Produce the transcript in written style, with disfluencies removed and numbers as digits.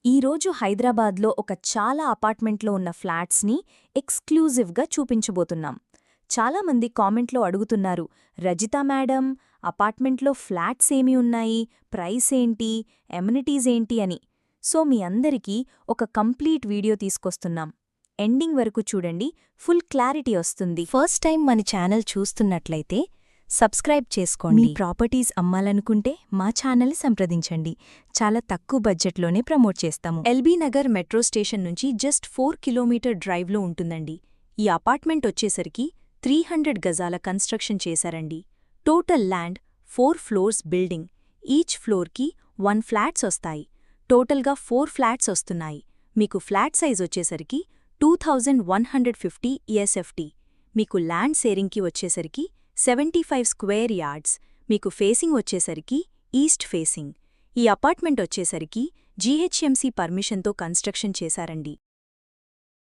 ఈరోజు హైదరాబాద్లో ఒక చాలా అపార్ట్మెంట్లో ఉన్న ఫ్లాట్స్ని ఎక్స్క్లూజివ్గా చూపించబోతున్నాం. చాలామంది కామెంట్లో అడుగుతున్నారు, రజితా మేడం, అపార్ట్మెంట్లో ఫ్లాట్స్ ఏమి ఉన్నాయి, ప్రైస్ ఏంటి, ఎమ్యూనిటీస్ ఏంటి అని. సో మీ అందరికీ ఒక కంప్లీట్ వీడియో తీసుకొస్తున్నాం. ఎండింగ్ వరకు చూడండి, ఫుల్ క్లారిటీ వస్తుంది. ఫస్ట్ టైం మన ఛానల్ చూస్తున్నట్లయితే సబ్స్క్రైబ్ చేసుకోండి. మీ ప్రాపర్టీస్ అమ్మాలనుకుంటే మా ఛానల్ సంప్రదించండి. చాలా తక్కువ బడ్జెట్లోనే ప్రమోట్ చేస్తాము. ఎల్బీ నగర్ మెట్రో స్టేషన్ నుంచి జస్ట్ 4 కిలోమీటర్ డ్రైవ్లో ఉంటుందండి. ఈ అపార్ట్మెంట్ వచ్చేసరికి 300 గజాల కన్స్ట్రక్షన్ చేశారండి. Total land 4 floors building. Each ఫ్లోర్కి 1 ఫ్లాట్స్ వస్తాయి. టోటల్గా 4 ఫ్లాట్స్ వస్తున్నాయి. మీకు ఫ్లాట్ సైజ్ వచ్చేసరికి 2150 ESFT. మీకు ల్యాండ్ షేరింగ్కి వచ్చేసరికి 75 స్క్వేర్ యార్డ్స్. మీకు ఫేసింగ్ వచ్చేసరికి ఈస్ట్ ఫేసింగ్. ఈ అపార్ట్మెంట్ వచ్చేసరికి GHMC పర్మిషన్తో కన్స్ట్రక్షన్ చేశారండి.